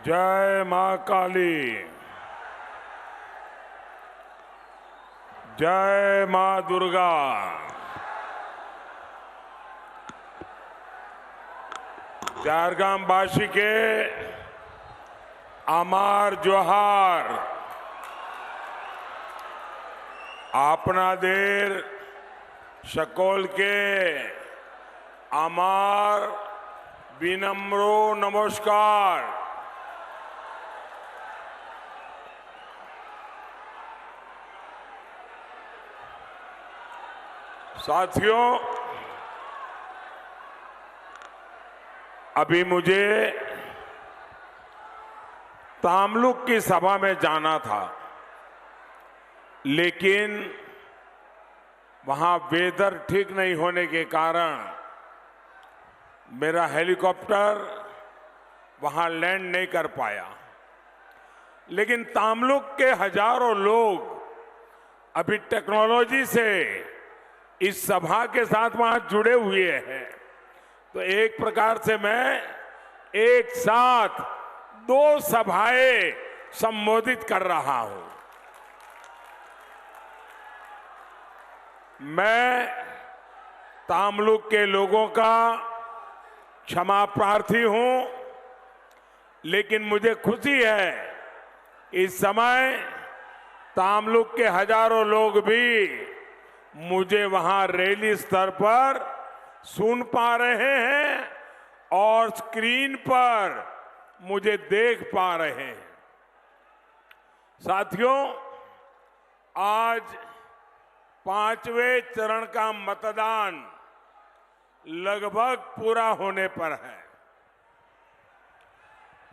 जय मां काली, जय मां दुर्गा। झारग्रामवासी के अमार जोहार। अपना देर शकोल के अमार विनम्रो नमस्कार। साथियों, अभी मुझे तामलुक की सभा में जाना था, लेकिन वहां वेदर ठीक नहीं होने के कारण मेरा हेलीकॉप्टर वहां लैंड नहीं कर पाया। लेकिन तामलुक के हजारों लोग अभी टेक्नोलॉजी से इस सभा के साथ वहां जुड़े हुए हैं, तो एक प्रकार से मैं एक साथ दो सभाएं संबोधित कर रहा हूं। मैं तामलुक के लोगों का क्षमा प्रार्थी हूं, लेकिन मुझे खुशी है इस समय तामलुक के हजारों लोग भी मुझे वहां रैली स्तर पर सुन पा रहे हैं और स्क्रीन पर मुझे देख पा रहे हैं। साथियों, आज 5वें चरण का मतदान लगभग पूरा होने पर है।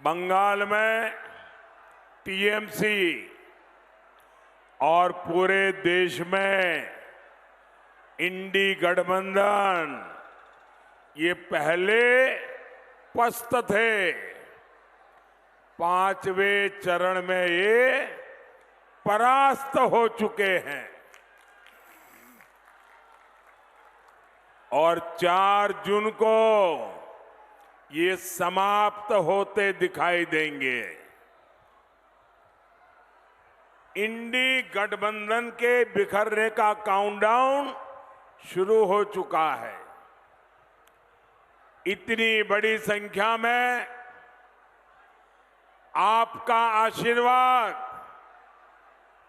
बंगाल में टीएमसी और पूरे देश में इंडी गठबंधन ये पहले पस्त थे। 5वें चरण में ये परास्त हो चुके हैं और 4 जून को ये समाप्त होते दिखाई देंगे। इंडी गठबंधन के बिखरने का काउंटडाउन शुरू हो चुका है। इतनी बड़ी संख्या में आपका आशीर्वाद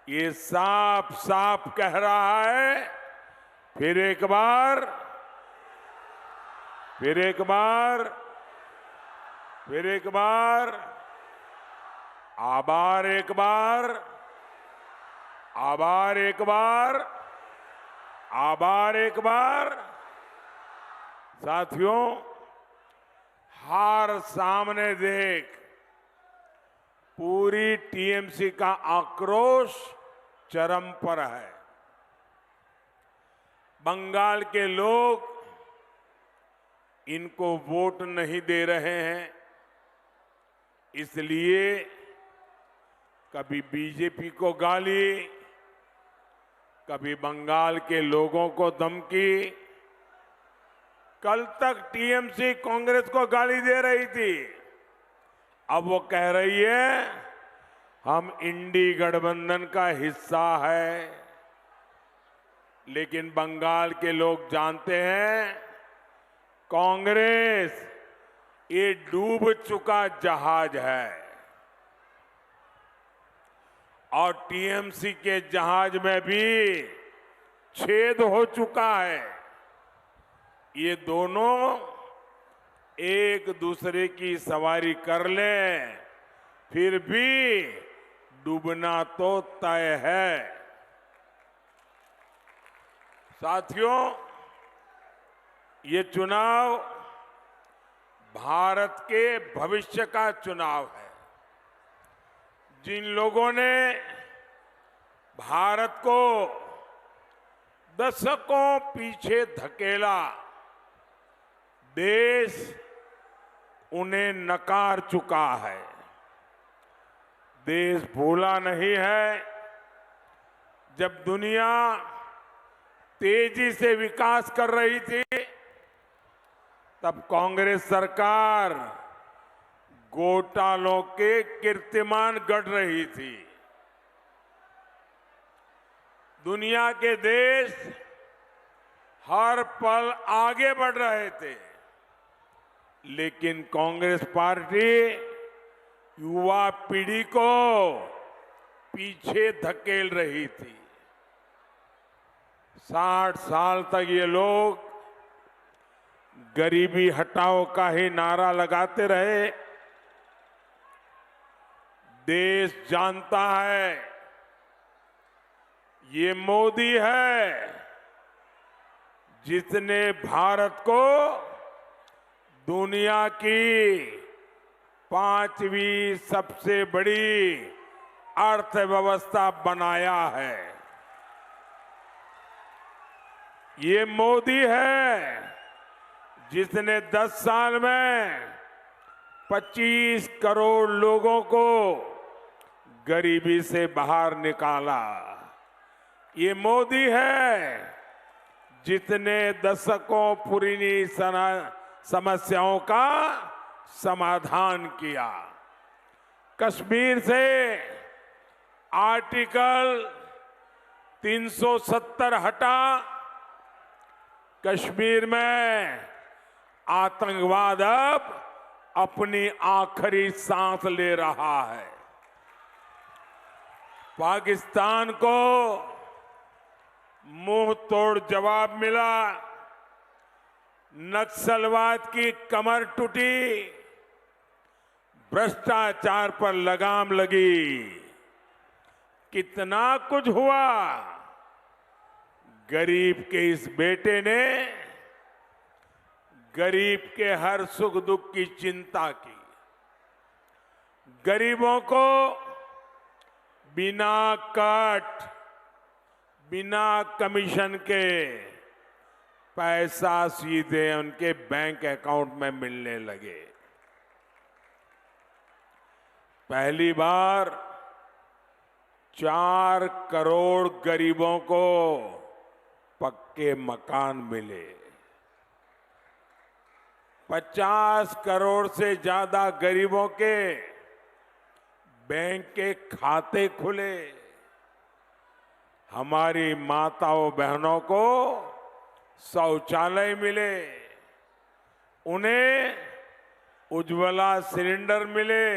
ये साफ साफ कह रहा है, फिर एक बार, फिर एक बार, फिर एक बार, आभार एक बार, आभार एक बार, आभार एक बार। साथियों, हार सामने देख पूरी टीएमसी का आक्रोश चरम पर है। बंगाल के लोग इनको वोट नहीं दे रहे हैं, इसलिए कभी बीजेपी को गाली, कभी बंगाल के लोगों को धमकी। कल तक टीएमसी कांग्रेस को गाली दे रही थी, अब वो कह रही है हम इंडी गठबंधन का हिस्सा है। लेकिन बंगाल के लोग जानते हैं कांग्रेस ये डूब चुका जहाज है और टीएमसी के जहाज में भी छेद हो चुका है। ये दोनों एक दूसरे की सवारी कर लें, फिर भी डूबना तो तय है। साथियों, ये चुनाव भारत के भविष्य का चुनाव है। जिन लोगों ने भारत को दशकों पीछे धकेला, देश उन्हें नकार चुका है। देश भूला नहीं है, जब दुनिया तेजी से विकास कर रही थी तब कांग्रेस सरकार घोटालों के कीर्तिमान गढ़ रही थी। दुनिया के देश हर पल आगे बढ़ रहे थे, लेकिन कांग्रेस पार्टी युवा पीढ़ी को पीछे धकेल रही थी। 60 साल तक ये लोग गरीबी हटाओ का ही नारा लगाते रहे। देश जानता है ये मोदी है जिसने भारत को दुनिया की 5वीं सबसे बड़ी अर्थव्यवस्था बनाया है। ये मोदी है जिसने 10 साल में 25 करोड़ लोगों को गरीबी से बाहर निकाला। ये मोदी है जिसने दशकों पुरानी समस्याओं का समाधान किया। कश्मीर से आर्टिकल 370 हटा, कश्मीर में आतंकवाद अब अपनी आखिरी सांस ले रहा है। पाकिस्तान को मुंह तोड़ जवाब मिला, नक्सलवाद की कमर टूटी, भ्रष्टाचार पर लगाम लगी। कितना कुछ हुआ। गरीब के इस बेटे ने गरीब के हर सुख दुख की चिंता की। गरीबों को बिना कट, बिना कमीशन के पैसा सीधे उनके बैंक अकाउंट में मिलने लगे। पहली बार 4 करोड़ गरीबों को पक्के मकान मिले। 50 करोड़ से ज्यादा गरीबों के बैंक के खाते खुले। हमारी माताओं बहनों को शौचालय मिले, उन्हें उज्ज्वला सिलेंडर मिले,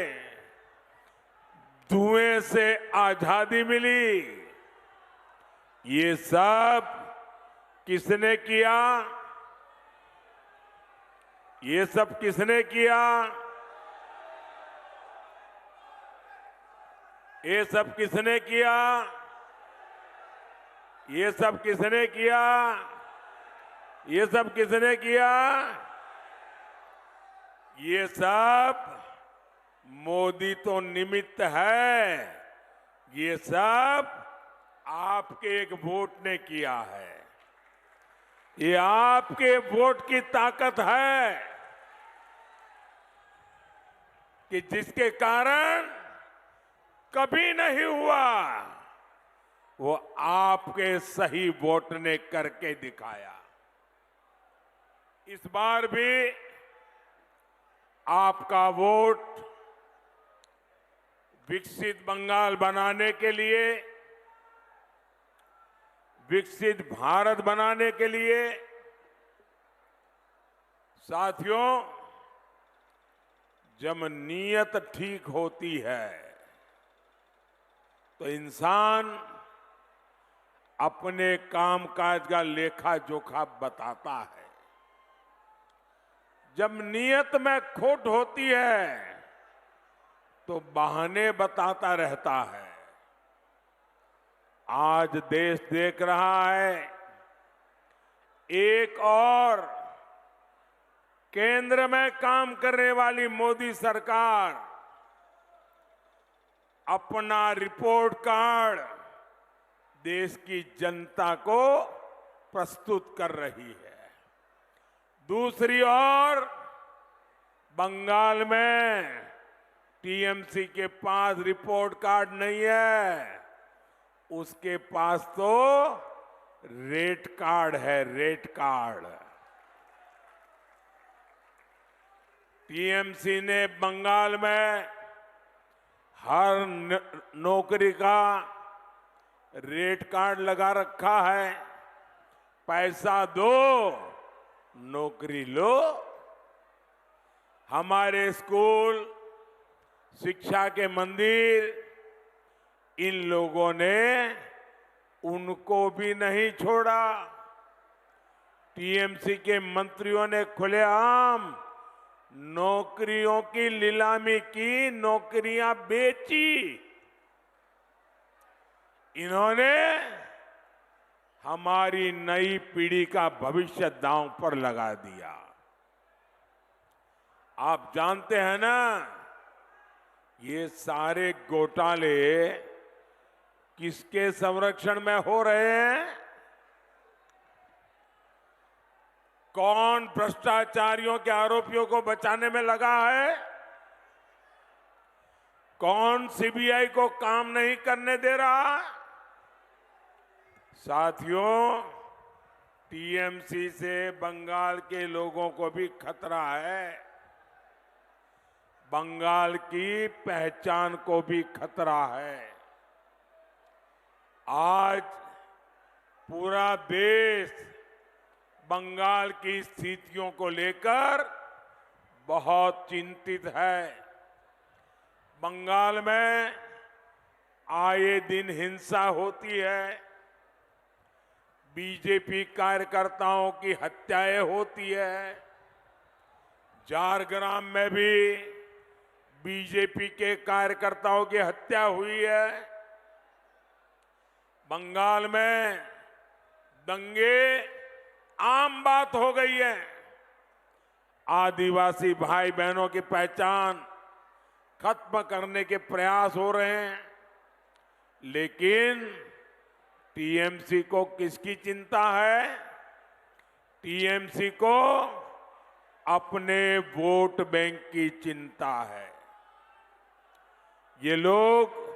धुएं से आजादी मिली। ये सब किसने किया? ये सब किसने किया? ये सब किसने किया? ये सब किसने किया? ये सब किसने किया? ये सब मोदी तो निमित्त है, ये सब आपके एक वोट ने किया है। ये आपके वोट की ताकत है कि जिसके कारण कभी नहीं हुआ वो आपके सही वोट ने करके दिखाया। इस बार भी आपका वोट विकसित बंगाल बनाने के लिए, विकसित भारत बनाने के लिए। साथियों, जब नीयत ठीक होती है तो इंसान अपने कामकाज का लेखा जोखा बताता है। जब नीयत में खोट होती है तो बहाने बताता रहता है। आज देश देख रहा है एक और केंद्र में काम करने वाली मोदी सरकार अपना रिपोर्ट कार्ड देश की जनता को प्रस्तुत कर रही है। दूसरी ओर बंगाल में टीएमसी के पास रिपोर्ट कार्ड नहीं है, उसके पास तो रेट कार्ड है, रेट कार्ड। टीएमसी ने बंगाल में हर नौकरी का रेट कार्ड लगा रखा है। पैसा दो, नौकरी लो। हमारे स्कूल, शिक्षा के मंदिर, इन लोगों ने उनको भी नहीं छोड़ा। टीएमसी के मंत्रियों ने खुलेआम नौकरियों की नीलामी की, नौकरियां बेची। इन्होंने हमारी नई पीढ़ी का भविष्य दांव पर लगा दिया। आप जानते हैं ना, ये सारे घोटाले किसके संरक्षण में हो रहे हैं? कौन भ्रष्टाचारियों के आरोपियों को बचाने में लगा है? कौन सीबीआई को काम नहीं करने दे रहा? साथियों, टीएमसी से बंगाल के लोगों को भी खतरा है। बंगाल की पहचान को भी खतरा है। आज पूरा देश बंगाल की स्थितियों को लेकर बहुत चिंतित है। बंगाल में आए दिन हिंसा होती है, बीजेपी कार्यकर्ताओं की हत्याएं होती है। झारग्राम में भी बीजेपी के कार्यकर्ताओं की हत्या हुई है। बंगाल में दंगे आम बात हो गई है। आदिवासी भाई बहनों की पहचान खत्म करने के प्रयास हो रहे हैं। लेकिन टीएमसी को किसकी चिंता है? टीएमसी को अपने वोट बैंक की चिंता है। ये लोग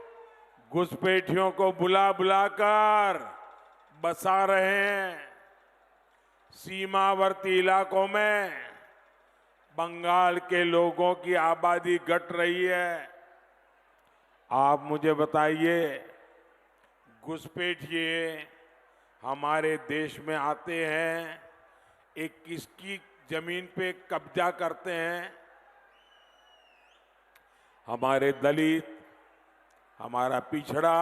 घुसपैठियों को बुला बुलाकर बसा रहे हैं। सीमावर्ती इलाकों में बंगाल के लोगों की आबादी घट रही है। आप मुझे बताइए, घुसपैठिए हमारे देश में आते हैं, एक किसकी जमीन पे कब्जा करते हैं? हमारे दलित, हमारा पिछड़ा,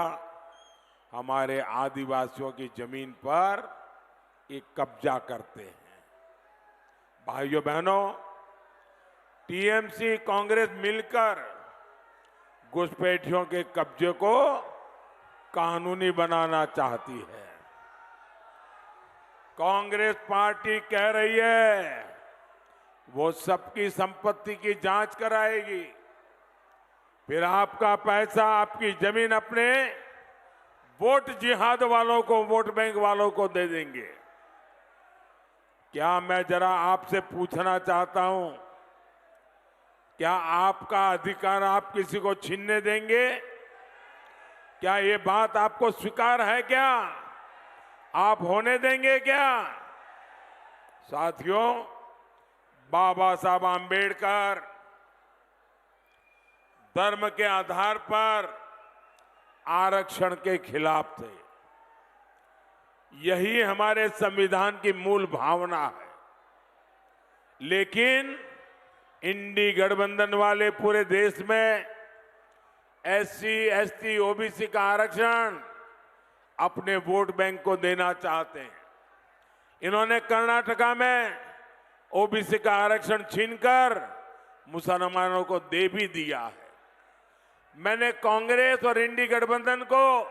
हमारे आदिवासियों की जमीन पर एक कब्जा करते हैं। भाइयों बहनों, टीएमसी कांग्रेस मिलकर घुसपैठियों के कब्जे को कानूनी बनाना चाहती है। कांग्रेस पार्टी कह रही है वो सबकी संपत्ति की जांच कराएगी, फिर आपका पैसा, आपकी जमीन अपने वोट जिहाद वालों को, वोट बैंक वालों को दे देंगे। क्या मैं जरा आपसे पूछना चाहता हूं, क्या आपका अधिकार आप किसी को छीनने देंगे? क्या ये बात आपको स्वीकार है? क्या आप होने देंगे? क्या साथियों, बाबा साहब आंबेडकर धर्म के आधार पर आरक्षण के खिलाफ थे। यही हमारे संविधान की मूल भावना है। लेकिन इंडी गठबंधन वाले पूरे देश में एससी, एसटी, ओबीसी का आरक्षण अपने वोट बैंक को देना चाहते हैं। इन्होंने कर्नाटका में ओबीसी का आरक्षण छीनकर मुसलमानों को दे भी दिया है। मैंने कांग्रेस और इंडी गठबंधन को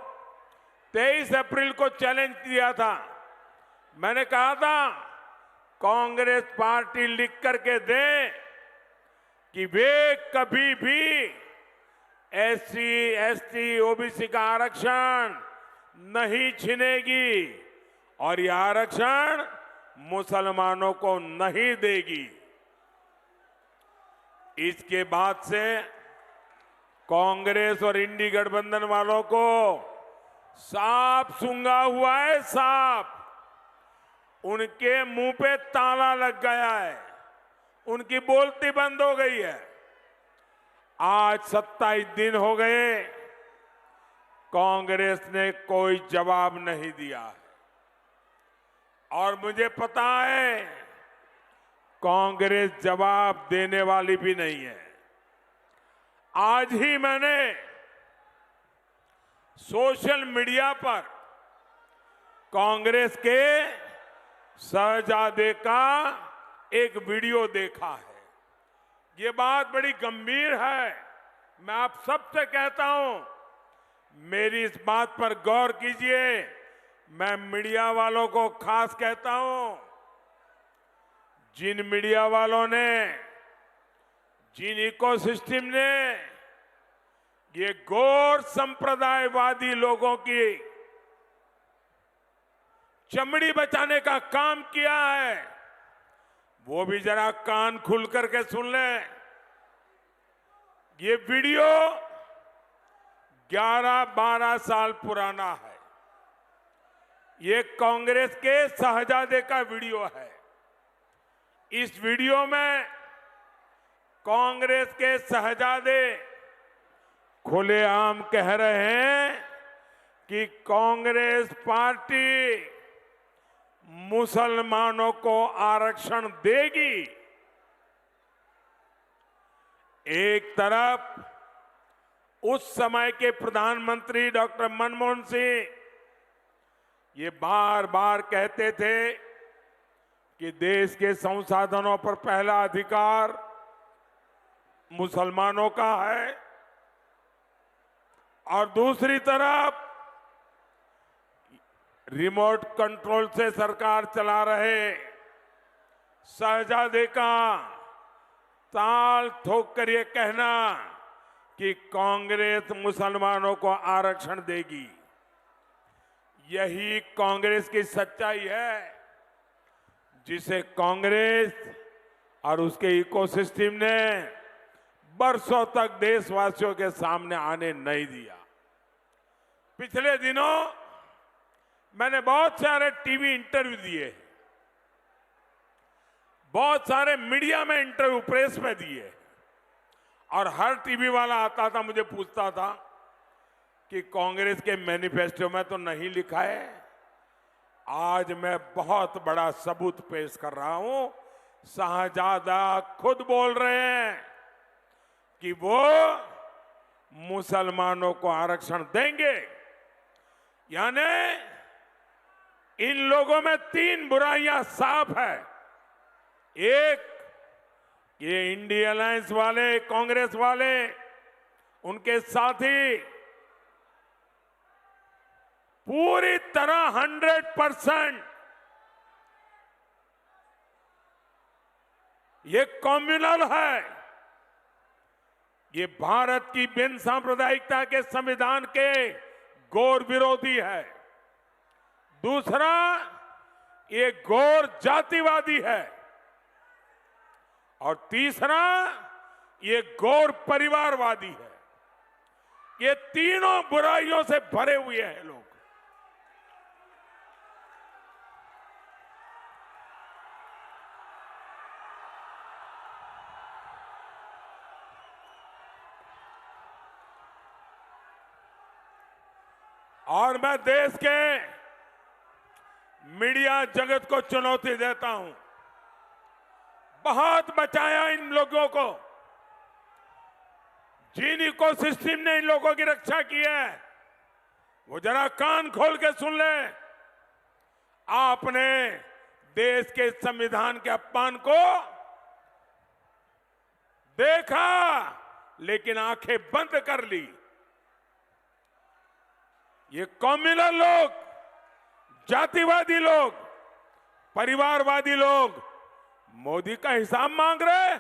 23 अप्रैल को चैलेंज किया था। मैंने कहा था कांग्रेस पार्टी लिख करके दे कि वे कभी भी एससी, एसटी, ओबीसी का आरक्षण नहीं छीनेगी और यह आरक्षण मुसलमानों को नहीं देगी। इसके बाद से कांग्रेस और इंडी गठबंधन वालों को सांप सूंघा हुआ है। सांप, उनके मुंह पे ताला लग गया है उनकी बोलती बंद हो गई है। आज 27 दिन हो गए, कांग्रेस ने कोई जवाब नहीं दिया है। और मुझे पता है कांग्रेस जवाब देने वाली भी नहीं है। आज ही मैंने सोशल मीडिया पर कांग्रेस के शहजादे का एक वीडियो देखा है। ये बात बड़ी गंभीर है। मैं आप सबसे कहता हूं, मेरी इस बात पर गौर कीजिए। मैं मीडिया वालों को खास कहता हूं, जिन मीडिया वालों ने, जिन इकोसिस्टम ने ये गौर संप्रदायवादी लोगों की चमड़ी बचाने का काम किया है, वो भी जरा कान खुल करके सुन लें। ये वीडियो 11-12 साल पुराना है। ये कांग्रेस के शहजादे का वीडियो है। इस वीडियो में कांग्रेस के शहजादे खुलेआम कह रहे हैं कि कांग्रेस पार्टी मुसलमानों को आरक्षण देगी। एक तरफ उस समय के प्रधानमंत्री डॉक्टर मनमोहन सिंह ये बार बार कहते थे कि देश के संसाधनों पर पहला अधिकार मुसलमानों का है, और दूसरी तरफ रिमोट कंट्रोल से सरकार चला रहे शहजादे का ताल ठोक कर ये कहना कि कांग्रेस मुसलमानों को आरक्षण देगी। यही कांग्रेस की सच्चाई है, जिसे कांग्रेस और उसके इकोसिस्टम ने बरसों तक देशवासियों के सामने आने नहीं दिया। पिछले दिनों मैंने बहुत सारे टीवी इंटरव्यू दिए, बहुत सारे मीडिया में इंटरव्यू प्रेस में दिए, और हर टीवी वाला आता था, मुझे पूछता था कि कांग्रेस के मैनिफेस्टो में तो नहीं लिखा है। आज मैं बहुत बड़ा सबूत पेश कर रहा हूं। शहजादा खुद बोल रहे हैं कि वो मुसलमानों को आरक्षण देंगे। यानी इन लोगों में 3 बुराइयां साफ है। एक, ये इंडिया अलायंस वाले, कांग्रेस वाले, उनके साथी पूरी तरह 100% ये कम्युनल है। ये भारत की बिन सांप्रदायिकता के संविधान के गौर विरोधी है। दूसरा, ये गौर जातिवादी है। और तीसरा, ये गौर परिवारवादी है। ये तीनों बुराइयों से भरे हुए हैं लोग। और मैं देश के मीडिया जगत को चुनौती देता हूं, बहुत बचाया इन लोगों को। जिन इकोसिस्टम ने इन लोगों की रक्षा की है, वो जरा कान खोल के सुन ले। आपने देश के संविधान के अपमान को देखा, लेकिन आंखें बंद कर ली। ये कम्युनल लोग, जातिवादी लोग, परिवारवादी लोग मोदी का हिसाब मांग रहे।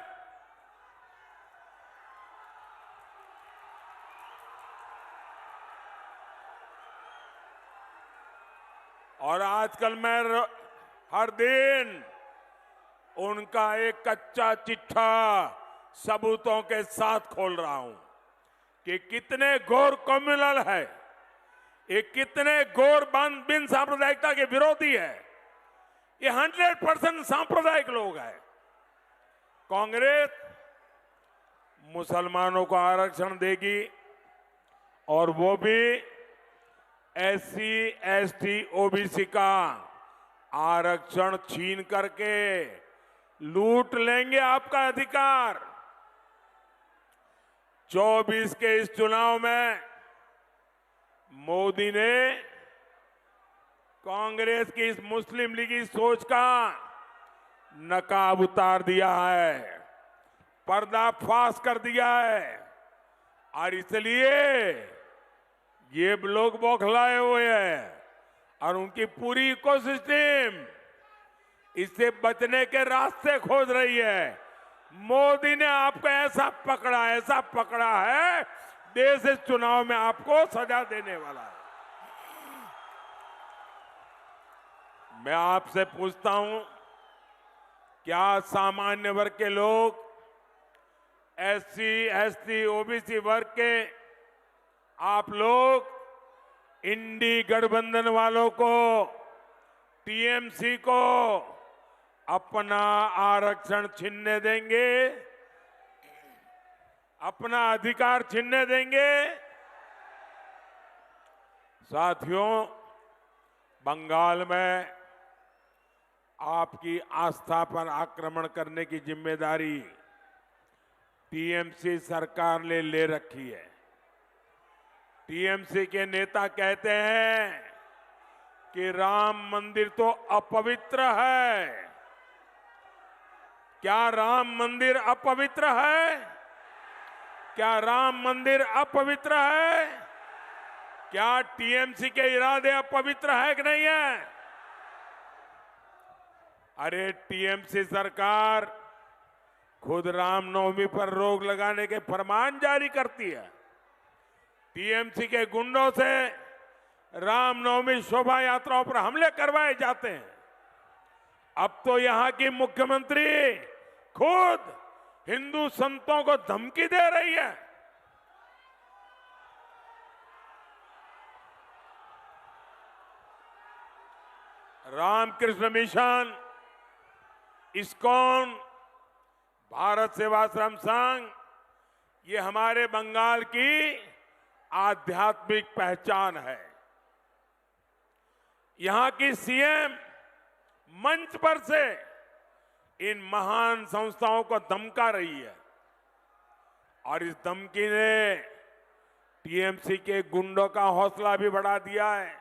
और आजकल मैं हर दिन उनका एक कच्चा चिट्ठा सबूतों के साथ खोल रहा हूं कि कितने घोर कम्युनल है, ये कितने घोर बिन सांप्रदायिकता के विरोधी है। ये 100% सांप्रदायिक लोग हैं। कांग्रेस मुसलमानों को आरक्षण देगी और वो भी एससी, एसटी, ओबीसी का आरक्षण छीन करके लूट लेंगे आपका अधिकार। 24 के इस चुनाव में मोदी ने कांग्रेस की इस मुस्लिम लीग की सोच का नकाब उतार दिया है, पर्दाफाश कर दिया है और इसलिए ये लोग बौखलाए हुए हैं और उनकी पूरी इकोसिस्टम इससे बचने के रास्ते खोज रही है। मोदी ने आपको ऐसा पकड़ा है, देश इस चुनाव में आपको सजा देने वाला है। मैं आपसे पूछता हूं, क्या सामान्य वर्ग के लोग, एससी, एसटी, ओबीसी वर्ग के आप लोग इंडी गठबंधन वालों को, टीएमसी को अपना आरक्षण छीनने देंगे? अपना अधिकार छीनने देंगे? साथियों, बंगाल में आपकी आस्था पर आक्रमण करने की जिम्मेदारी टीएमसी सरकार ने ले रखी है। टीएमसी के नेता कहते हैं कि राम मंदिर तो अपवित्र है। क्या राम मंदिर अपवित्र है? क्या राम मंदिर अपवित्र है? क्या टीएमसी के इरादे अपवित्र है कि नहीं है? अरे टीएमसी सरकार खुद रामनवमी पर रोक लगाने के फरमान जारी करती है। टीएमसी के गुंडों से रामनवमी शोभा यात्राओं पर हमले करवाए जाते हैं। अब तो यहां की मुख्यमंत्री खुद हिंदू संतों को धमकी दे रही है। रामकृष्ण मिशन, इस्कॉन, भारत सेवाश्रम संघ, ये हमारे बंगाल की आध्यात्मिक पहचान है। यहां की सीएम मंच पर से इन महान संस्थाओं को धमका रही है और इस धमकी ने टीएमसी के गुंडों का हौसला भी बढ़ा दिया है।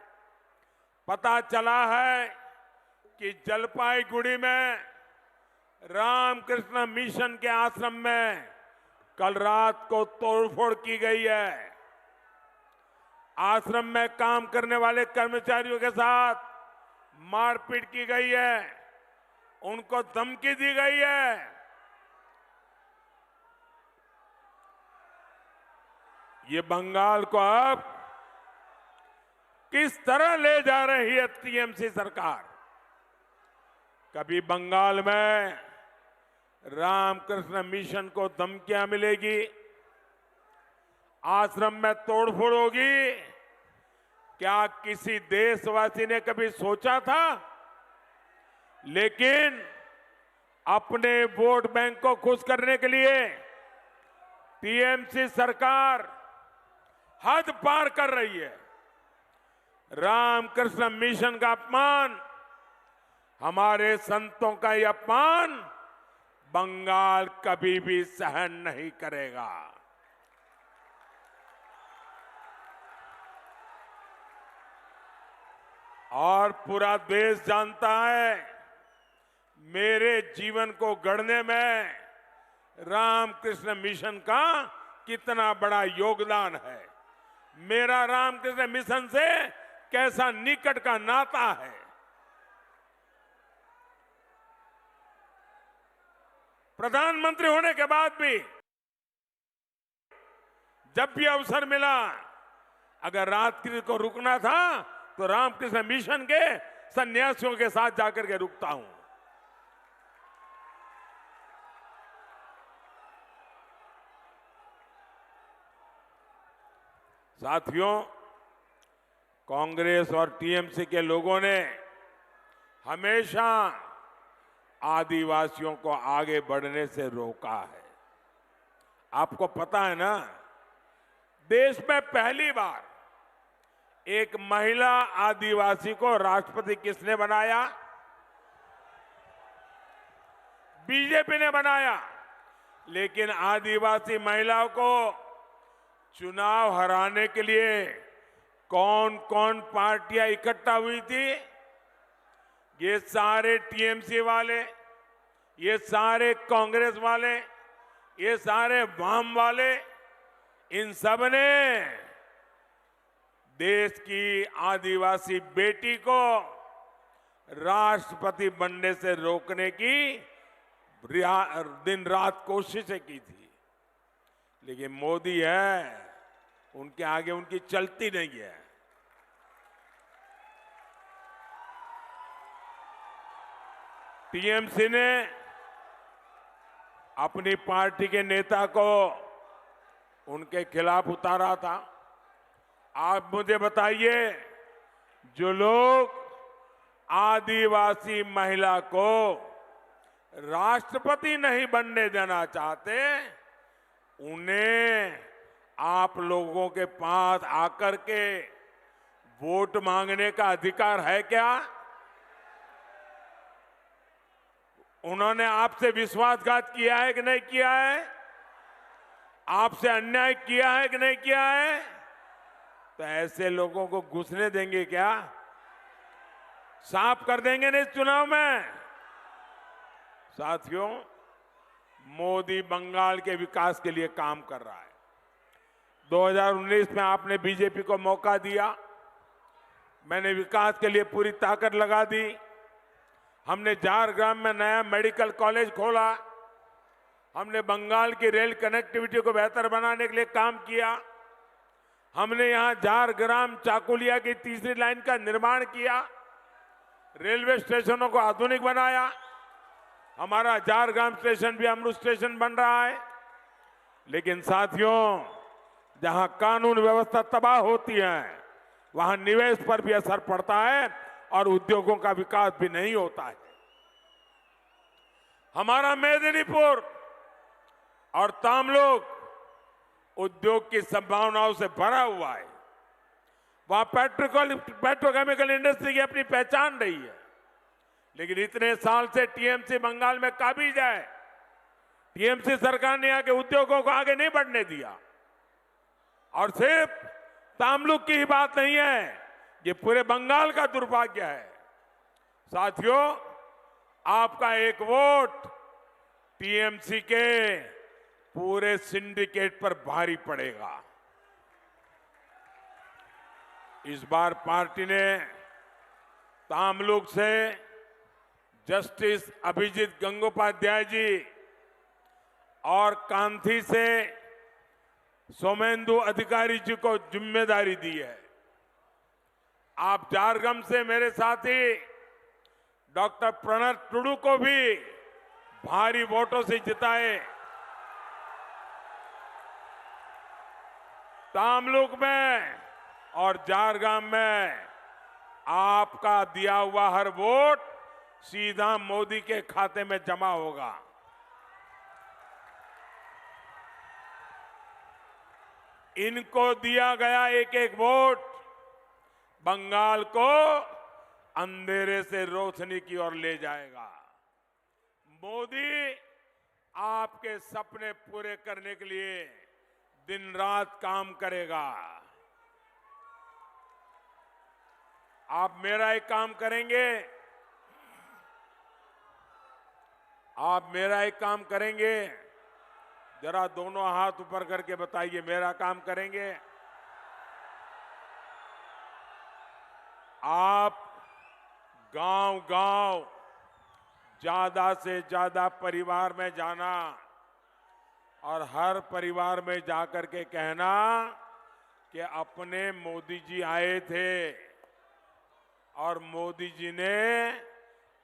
पता चला है कि जलपाईगुड़ी में रामकृष्ण मिशन के आश्रम में कल रात को तोड़फोड़ की गई है। आश्रम में काम करने वाले कर्मचारियों के साथ मारपीट की गई है, उनको धमकी दी गई है। ये बंगाल को अब किस तरह ले जा रही है टीएमसी सरकार? कभी बंगाल में रामकृष्ण मिशन को धमकियां मिलेगी, आश्रम में तोड़फोड़ होगी, क्या किसी देशवासी ने कभी सोचा था? लेकिन अपने वोट बैंक को खुश करने के लिए टीएमसी सरकार हद पार कर रही है। रामकृष्ण मिशन का अपमान, हमारे संतों का यह अपमान बंगाल कभी भी सहन नहीं करेगा। और पूरा देश जानता है मेरे जीवन को गढ़ने में रामकृष्ण मिशन का कितना बड़ा योगदान है, मेरा रामकृष्ण मिशन से कैसा निकट का नाता है। प्रधानमंत्री होने के बाद भी जब भी अवसर मिला, अगर रात्रि को रुकना था तो रामकृष्ण मिशन के सन्यासियों के साथ जाकर के रुकता हूं। साथियों, कांग्रेस और टीएमसी के लोगों ने हमेशा आदिवासियों को आगे बढ़ने से रोका है। आपको पता है ना, देश में पहली बार एक महिला आदिवासी को राष्ट्रपति किसने बनाया? बीजेपी ने बनाया। लेकिन आदिवासी महिलाओं को चुनाव हराने के लिए कौन कौन पार्टियां इकट्ठा हुई थी? ये सारे टीएमसी वाले, ये सारे कांग्रेस वाले, ये सारे वाम वाले, इन सब ने देश की आदिवासी बेटी को राष्ट्रपति बनने से रोकने की दिन रात कोशिशें की थी। लेकिन मोदी है, उनके आगे उनकी चलती नहीं है। टीएमसी ने अपनी पार्टी के नेता को उनके खिलाफ उतारा था। आप मुझे बताइए, जो लोग आदिवासी महिला को राष्ट्रपति नहीं बनने देना चाहते, उन्हें आप लोगों के पास आकर के वोट मांगने का अधिकार है क्या? उन्होंने आपसे विश्वासघात किया है कि नहीं किया है? आपसे अन्याय किया है कि नहीं किया है? तो ऐसे लोगों को घुसने देंगे क्या? साफ कर देंगे ना इस चुनाव में? साथियों, मोदी बंगाल के विकास के लिए काम कर रहा है। 2019 में आपने बीजेपी को मौका दिया, मैंने विकास के लिए पूरी ताकत लगा दी। हमने झारग्राम में नया मेडिकल कॉलेज खोला, हमने बंगाल की रेल कनेक्टिविटी को बेहतर बनाने के लिए काम किया, हमने यहां झारग्राम चाकुलिया की तीसरी लाइन का निर्माण किया, रेलवे स्टेशनों को आधुनिक बनाया, हमारा झारग्राम स्टेशन भी अमृत स्टेशन बन रहा है। लेकिन साथियों, जहां कानून व्यवस्था तबाह होती है, वहां निवेश पर भी असर पड़ता है और उद्योगों का विकास भी नहीं होता है। हमारा मेदिनीपुर और तामलुक उद्योग की संभावनाओं से भरा हुआ है। वहां पेट्रोकेमिकल इंडस्ट्री की अपनी पहचान रही है। लेकिन इतने साल से टीएमसी बंगाल में काबिज है। टीएमसी सरकार ने यहाँ के उद्योगों को आगे नहीं बढ़ने दिया। और सिर्फ तामलुक की ही बात नहीं है, ये पूरे बंगाल का दुर्भाग्य है। साथियों, आपका एक वोट टीएमसी के पूरे सिंडिकेट पर भारी पड़ेगा। इस बार पार्टी ने तामलुक से जस्टिस अभिजीत गंगोपाध्याय जी और कांथी से सोमेंदु अधिकारी जी को जिम्मेदारी दी है। आप झारग्राम से मेरे साथी डॉक्टर प्रणव टुडू को भी भारी वोटों से जिताए। तामलुक में और झारग्राम में आपका दिया हुआ हर वोट सीधा मोदी के खाते में जमा होगा। इनको दिया गया एक एक वोट बंगाल को अंधेरे से रोशनी की ओर ले जाएगा। मोदी आपके सपने पूरे करने के लिए दिन रात काम करेगा। आप मेरा एक काम करेंगे, आप मेरा एक काम करेंगे, जरा दोनों हाथ ऊपर करके बताइए, मेरा काम करेंगे? आप गांव-गांव ज्यादा से ज्यादा परिवार में जाना और हर परिवार में जाकर के कहना कि अपने मोदी जी आए थे और मोदी जी ने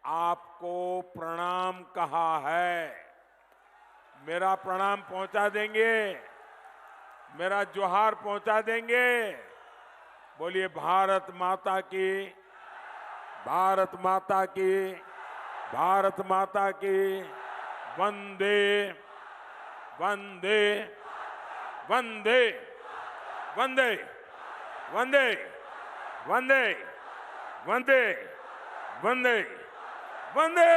आपको प्रणाम कहा है। मेरा प्रणाम पहुंचा देंगे, मेरा जोहार पहुंचा देंगे। बोलिए भारत माता की, भारत माता की, भारत माता की वंदे वंदे वंदे वंदे वंदे वंदे वंदे वंदे वंदे